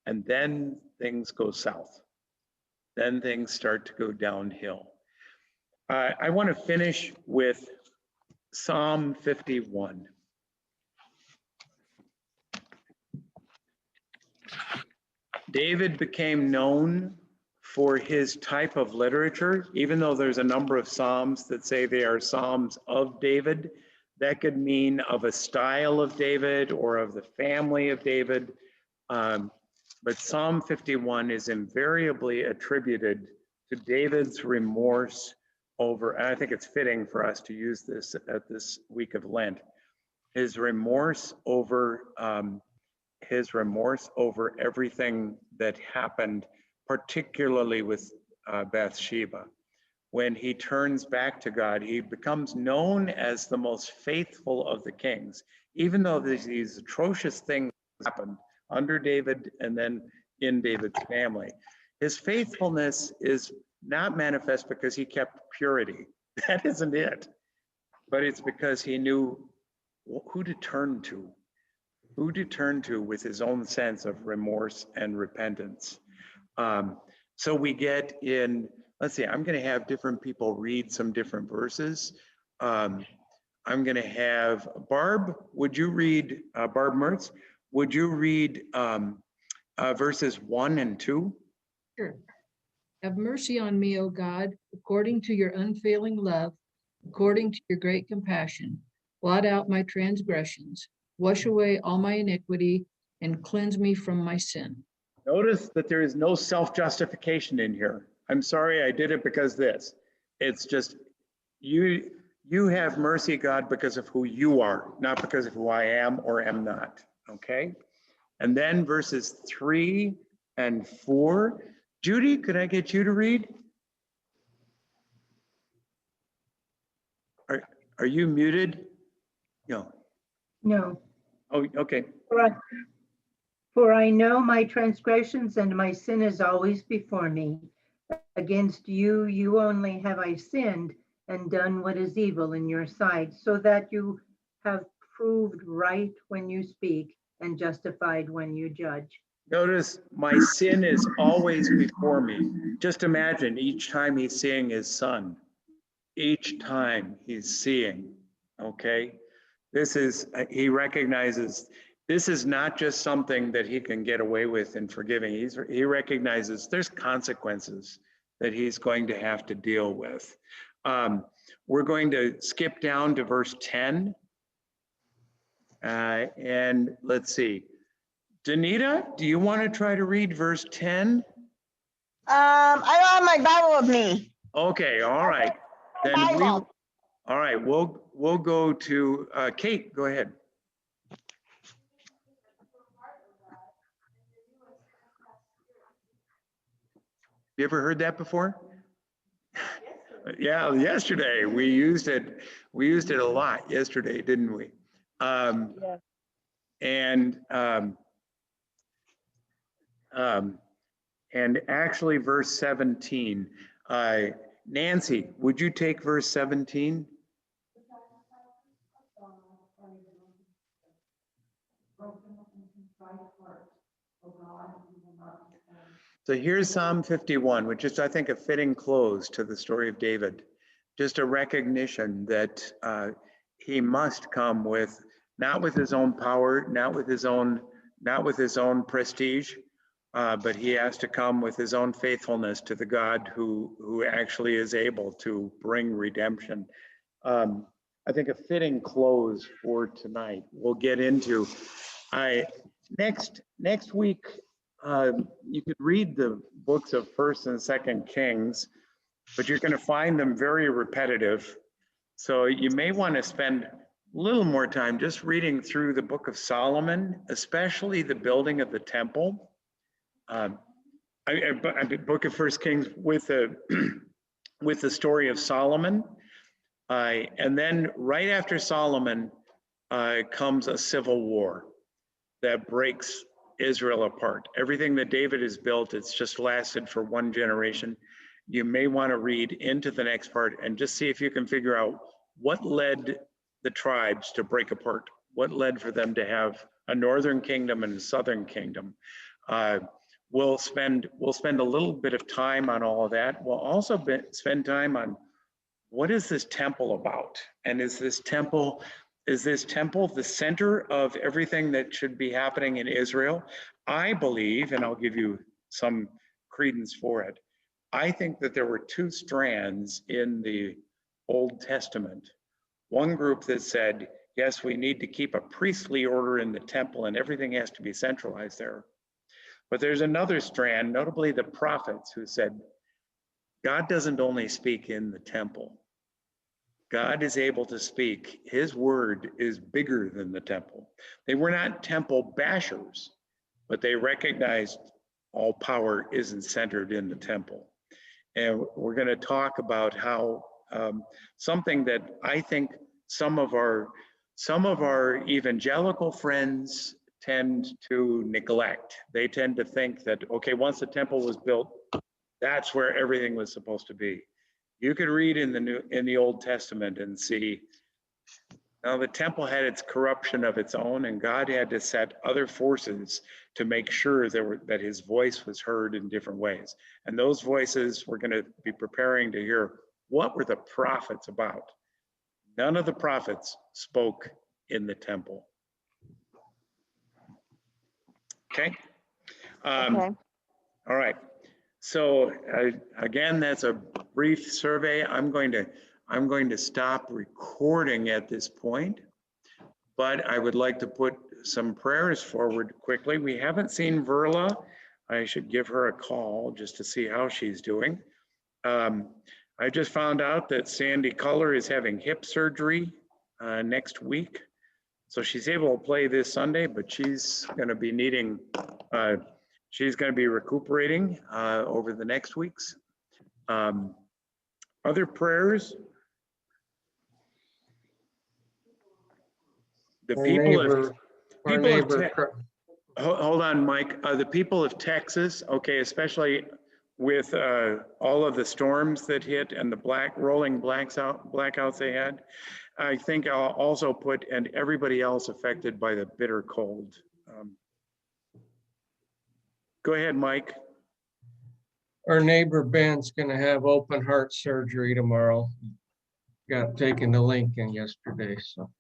Speaker 1: And then things go south. Then things start to go downhill. I want to finish with Psalm 51. David became known for his type of literature, even though there's a number of Psalms that say they are Psalms of David. That could mean of a style of David or of the family of David. but Psalm 51 is invariably attributed to David's remorse over, and I think it's fitting for us to use this at this week of Lent, his remorse over everything that happened, particularly with Bathsheba. When he turns back to God, he becomes known as the most faithful of the kings, even though these atrocious things happened under David and then in David's family. His faithfulness is not manifest because he kept purity. That isn't it. But it's because he knew who to turn to with his own sense of remorse and repentance. So we get in, let's see, I'm going to have different people read some different verses. I'm going to have Barb, would you read, Barb Mertz, would you read verses 1 and 2?
Speaker 6: Sure. Have mercy on me, O God, according to your unfailing love, according to your great compassion. Blot out my transgressions, wash away all my iniquity, and cleanse me from my sin.
Speaker 1: Notice that there is no self-justification in here. I'm sorry, I did it because this. It's just, you have mercy, God, because of who you are, not because of who I am or am not, okay? And then verses 3 and 4. Judy, could I get you to read? Are you muted? No.
Speaker 7: No.
Speaker 1: Oh, okay.
Speaker 7: For I know my transgressions and my sin is always before me. Against you, you only have I sinned and done what is evil in your sight, so that you have proved right when you speak and justified when you judge.
Speaker 1: Notice my sin is always before me. Just imagine each time he's seeing his son, each time he's seeing, okay? This is, he recognizes, this is not just something that he can get away with in forgiving. He recognizes there's consequences that he's going to have to deal with. We're going to skip down to verse 10. And let's see. Danita, do you want to try to read verse 10?
Speaker 3: I don't have my Bible with me.
Speaker 1: Okay, all right. Then
Speaker 3: Bible.
Speaker 1: all right, we'll go to Kate, go ahead. You ever heard that before? Yeah, yesterday we used it a lot yesterday, didn't we?
Speaker 3: Yeah.
Speaker 1: And actually verse 17. Nancy, would you take verse 17? So here's Psalm 51, which is, I think, a fitting close to the story of David. Just a recognition that he must come with, not with his own power, not with his own prestige, but he has to come with his own faithfulness to the God who actually is able to bring redemption. I think a fitting close for tonight. We'll get into next week. You could read the books of 1st and 2nd Kings, but you're going to find them very repetitive. So you may want to spend a little more time just reading through the book of Solomon, especially the building of the temple. Book of 1st Kings with the story of Solomon. And then right after Solomon comes a civil war that breaks Israel apart. Everything that David has built, it's just lasted for one generation. You may want to read into the next part and just see if you can figure out what led the tribes to break apart, what led for them to have a northern kingdom and a southern kingdom. We'll spend a little bit of time on all of that. We'll also spend time on what is this temple about? And is this temple the center of everything that should be happening in Israel? I believe, and I'll give you some credence for it, I think that there were two strands in the Old Testament. One group that said, yes, we need to keep a priestly order in the temple and everything has to be centralized there. But there's another strand, notably the prophets, who said, God doesn't only speak in the temple. God is able to speak. His word is bigger than the temple. They were not temple bashers, but they recognized all power isn't centered in the temple. And we're going to talk about how something that I think some of our evangelical friends tend to neglect. They tend to think that, okay, once the temple was built, that's where everything was supposed to be. You could read in the Old Testament and see, now the temple had its corruption of its own, and God had to set other forces to make sure that his voice was heard in different ways. And those voices, we're going to be preparing to hear, what were the prophets about? None of the prophets spoke in the temple. Okay.
Speaker 3: Okay.
Speaker 1: All right. So again, that's a brief survey. I'm going to stop recording at this point, but I would like to put some prayers forward quickly. We haven't seen Verla. I should give her a call just to see how she's doing. I just found out that Sandy Culler is having hip surgery next week. So she's able to play this Sunday, but she's going to be needing, she's going to be recuperating over the next weeks. Other prayers? The hold on, Mike. The people of Texas, okay, especially with all of the storms that hit and the rolling blackouts they had. I think I'll also put, and everybody else affected by the bitter cold. Go ahead, Mike.
Speaker 4: Our neighbor Ben's gonna have open heart surgery tomorrow. Got taken to Lincoln yesterday, so.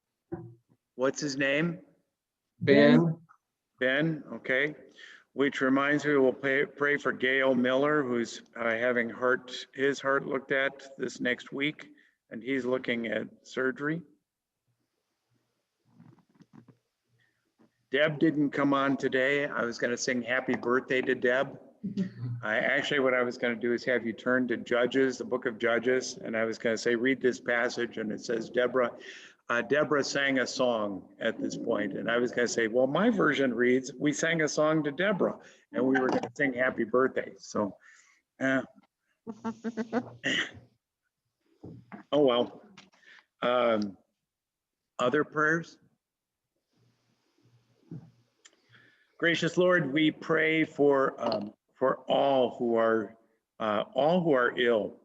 Speaker 1: What's his name?
Speaker 4: Ben,
Speaker 1: Okay. Which reminds me, we'll pray for Gail Miller, who's having his heart looked at this next week, and he's looking at surgery. Deb didn't come on today. I was going to sing happy birthday to Deb. What I was going to do is have you turn to Judges, the book of Judges, and I was going to say, read this passage, and it says, Deborah sang a song at this point, and I was going to say, well, my version reads, we sang a song to Deborah, and we were going to sing happy birthday. So, oh well. Other prayers? Gracious Lord, we pray for all who are ill.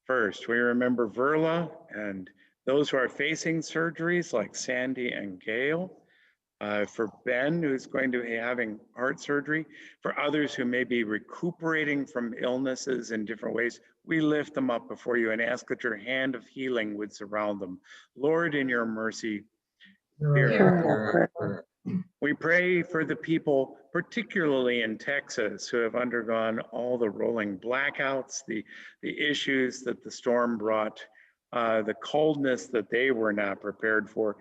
Speaker 1: First, we remember Verla and those who are facing surgeries like Sandy and Gail, for Ben, who's going to be having heart surgery, for others who may be recuperating from illnesses in different ways, we lift them up before you and ask that your hand of healing would surround them. Lord, in your mercy, hear. We pray for the people, particularly in Texas, who have undergone all the rolling blackouts, the issues that the storm brought, the coldness that they were not prepared for,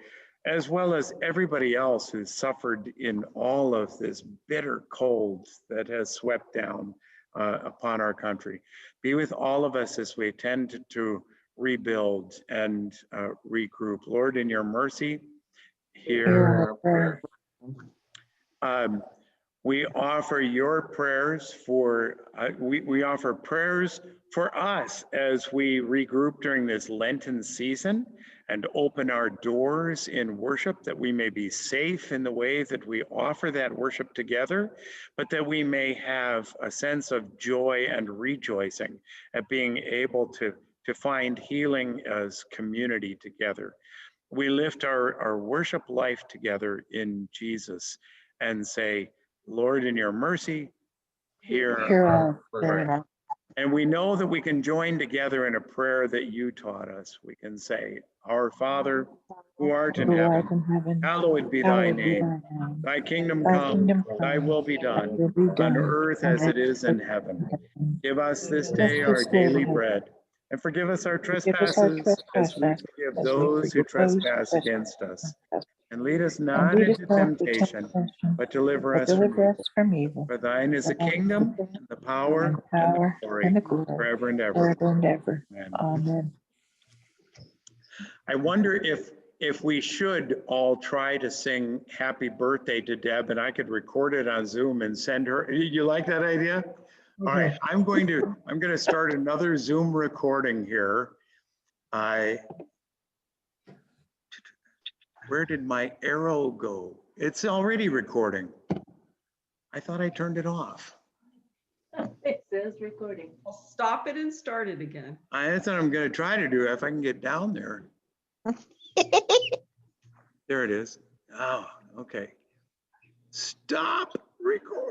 Speaker 1: as well as everybody else who suffered in all of this bitter cold that has swept down upon our country. Be with all of us as we attempt to rebuild and regroup. Lord, in your mercy, hear our prayer. We offer your prayers we offer prayers for us as we regroup during this Lenten season and open our doors in worship, that we may be safe in the way that we offer that worship together, but that we may have a sense of joy and rejoicing at being able to find healing as community together. We lift our worship life together in Jesus and say, Lord, in your mercy, hear our prayer. And we know that we can join together in a prayer that you taught us. We can say, Our Father, who art in heaven, hallowed be thy name. Thy kingdom come, thy will be done, on earth as it is in heaven. Give us this day our daily bread, and forgive us our trespasses as we forgive those who trespass against us. And lead us
Speaker 5: And
Speaker 1: not
Speaker 5: lead us
Speaker 1: into
Speaker 5: not into
Speaker 1: temptation,
Speaker 5: temptation,
Speaker 1: but deliver
Speaker 5: but
Speaker 1: us from
Speaker 5: deliver
Speaker 1: evil.
Speaker 5: us from evil.
Speaker 1: For thine is the
Speaker 5: For thine is the
Speaker 1: kingdom,
Speaker 5: kingdom,
Speaker 1: and the power,
Speaker 5: and
Speaker 1: and the
Speaker 5: power,
Speaker 1: glory,
Speaker 5: and the glory,
Speaker 1: forever and ever.
Speaker 5: forever and ever.
Speaker 1: Amen.
Speaker 5: Amen.
Speaker 1: I wonder if we should all try to sing happy birthday to Deb, and I could record it on Zoom and send her. You like that idea? All right, I'm going to start another Zoom recording here. Where did my arrow go? It's already recording. I thought I turned it off.
Speaker 8: It says recording.
Speaker 2: I'll stop it and start it again.
Speaker 1: That's what I'm going to try to do if I can get down there. There it is. Oh, okay. Stop recording.